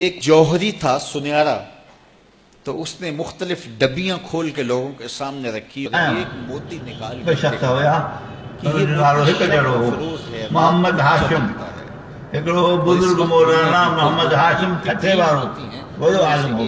ایک جوہری تھا سنیارا، تو اس نے مختلف ڈبیاں کھول کے لوگوں کے سامنے رکھی اور ایک موتی نکال کے محمد ہاشم ایکڑو بزرگ مولانا محمد ہاشم ٹھٹھے وارو وڏو عالم هو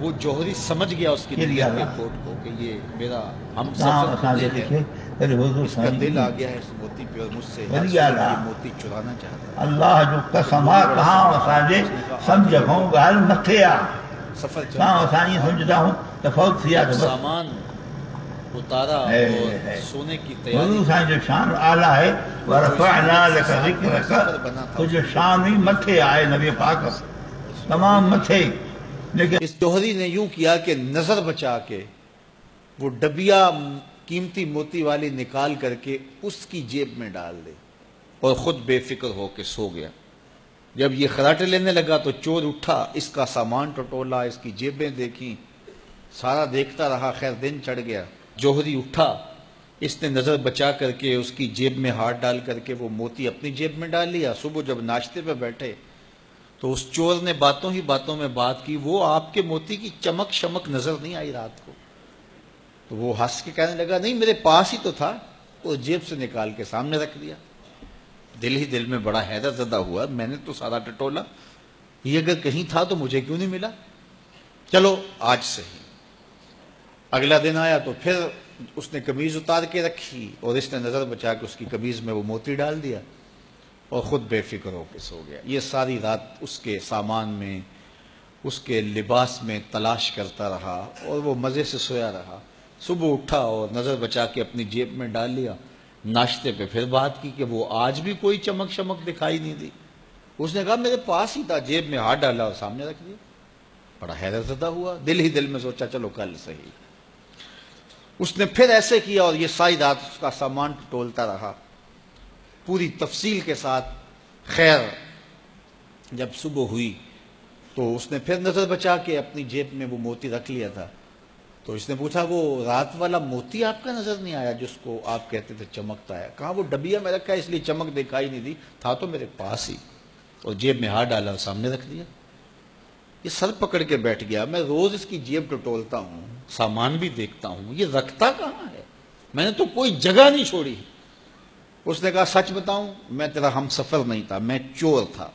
وہ جوہری سمجھ گیا اس کی رپورٹ کو کہ یہ میرا ہم سفر اس کا دل آ گیا ہے اس موتی پہ اور مجھ سے موتی چرانا چاہتا ہے۔ اللہ جو قسم آ کہاں اساجے سمجھ کھوں گال مٿے آ سفر کہاں اساجی سمجھدا ہوں تے فوت ثیا جو سامان اتارا اور سونے کی تیاری۔ حضور صاحب جو شان اعلی ہے، ورفعنا لك ذکرک، تو جو شان ہی مٿے آئے نبی پاک تمام مٿے۔ لیکن اس جوہری نے یوں کیا کہ نظر بچا کے وہ ڈبیا قیمتی موتی والی نکال کر کے اس کی جیب میں ڈال دے اور خود بے فکر ہو کے سو گیا۔ جب یہ خراٹے لینے لگا تو چور اٹھا، اس کا سامان ٹٹولا، اس کی جیبیں دیکھیں، سارا دیکھتا رہا، خیر دن چڑھ گیا۔ جوہری اٹھا، اس نے نظر بچا کر کے اس کی جیب میں ہاتھ ڈال کر کے وہ موتی اپنی جیب میں ڈال لیا۔ صبح جب ناشتے پہ بیٹھے تو اس چور نے باتوں ہی باتوں میں بات کی، وہ آپ کے موتی کی چمک شمک نظر نہیں آئی رات کو؟ تو وہ ہنس کے کہنے لگا نہیں میرے پاس ہی تو تھا، وہ جیب سے نکال کے سامنے رکھ دیا۔ دل ہی دل میں بڑا حیرت زدہ ہوا، میں نے تو سارا ٹٹولا، یہ اگر کہیں تھا تو مجھے کیوں نہیں ملا؟ چلو آج صحیح۔ اگلا دن آیا تو پھر اس نے قمیض اتار کے رکھی اور اس نے نظر بچا کے اس کی قمیض میں وہ موتی ڈال دیا اور خود بے فکر ہو کے سو گیا۔ یہ ساری رات اس کے سامان میں، اس کے لباس میں تلاش کرتا رہا اور وہ مزے سے سویا رہا۔ صبح اٹھا اور نظر بچا کے اپنی جیب میں ڈال لیا۔ ناشتے پہ پھر بات کی کہ وہ آج بھی کوئی چمک شمک دکھائی نہیں دی۔ اس نے کہا میرے پاس ہی تھا، جیب میں ہاتھ ڈالا اور سامنے رکھ دیا۔ بڑا حیرت زدہ ہوا، دل ہی دل میں سوچا چلو کل صحیح۔ اس نے پھر ایسے کیا اور یہ ساری رات اس کا سامان ٹولتا رہا پوری تفصیل کے ساتھ۔ خیر جب صبح ہوئی تو اس نے پھر نظر بچا کے اپنی جیب میں وہ موتی رکھ لیا تھا۔ تو اس نے پوچھا وہ رات والا موتی آپ کا نظر نہیں آیا جس کو آپ کہتے تھے چمکتا ہے؟ کہا وہ ڈبیا میں رکھا ہے اس لیے چمک دکھائی نہیں دی، تھا تو میرے پاس ہی، اور جیب میں ہاتھ ڈالا اور سامنے رکھ دیا۔ یہ سر پکڑ کے بیٹھ گیا، میں روز اس کی جیب ٹٹولتا ہوں، سامان بھی دیکھتا ہوں، یہ رکھتا کہاں ہے؟ میں نے تو کوئی جگہ نہیں چھوڑی۔ اس نے کہا سچ بتاؤں میں تیرا ہم سفر نہیں تھا، میں چور تھا،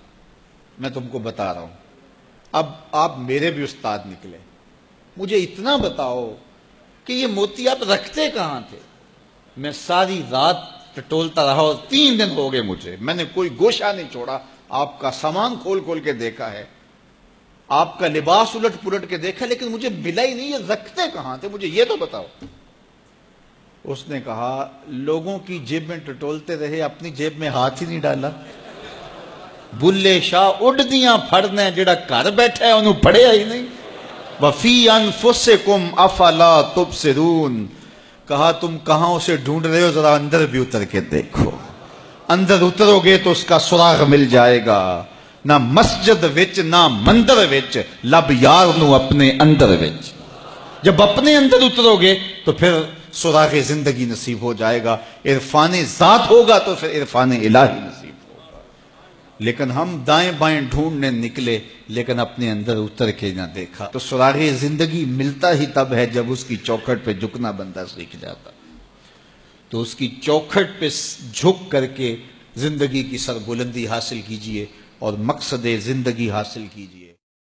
میں تم کو بتا رہا ہوں۔ اب آپ میرے بھی استاد نکلے، مجھے اتنا بتاؤ کہ یہ موتی آپ رکھتے کہاں تھے؟ میں ساری رات ٹٹولتا رہا اور 3 دن ہو گئے مجھے، میں نے کوئی گوشہ نہیں چھوڑا، آپ کا سامان کھول کھول کے دیکھا ہے، آپ کا لباس الٹ پلٹ کے دیکھا، لیکن مجھے ملا ہی نہیں، یہ رکھتے کہاں تھے؟ مجھے یہ تو بتاؤ۔ اس نے کہا لوگوں کی جیب میں ٹٹولتے رہے، اپنی جیب میں ہاتھ ہی نہیں ڈالا۔ بلے شاہ اڈ دیاں پھڑنے، جڑا گھر بیٹھا ہے انہوں پڑھیا ہی نہیں۔ وفی انفسکم افلا تبصرون، کہا تم کہاں اسے ڈھونڈ رہے ہو، ذرا اندر بھی اتر کے دیکھو، اندر اترو گے تو اس کا سراغ مل جائے گا۔ نہ مسجد وچ نہ مندر وچ، لب یار نو اپنے اندر وچ۔ جب اپنے اندر اترو گے تو پھر سراغ زندگی نصیب ہو جائے گا، عرفان ذات ہوگا تو پھر عرفان الہی نصیب ہوگا۔ لیکن ہم دائیں بائیں ڈھونڈنے نکلے لیکن اپنے اندر اتر کے نہ دیکھا۔ تو سراغ زندگی ملتا ہی تب ہے جب اس کی چوکھٹ پہ جھکنا بندہ سیکھ جاتا۔ تو اس کی چوکھٹ پہ جھک کر کے زندگی کی سربلندی حاصل کیجئے اور مقصد زندگی حاصل کیجئے۔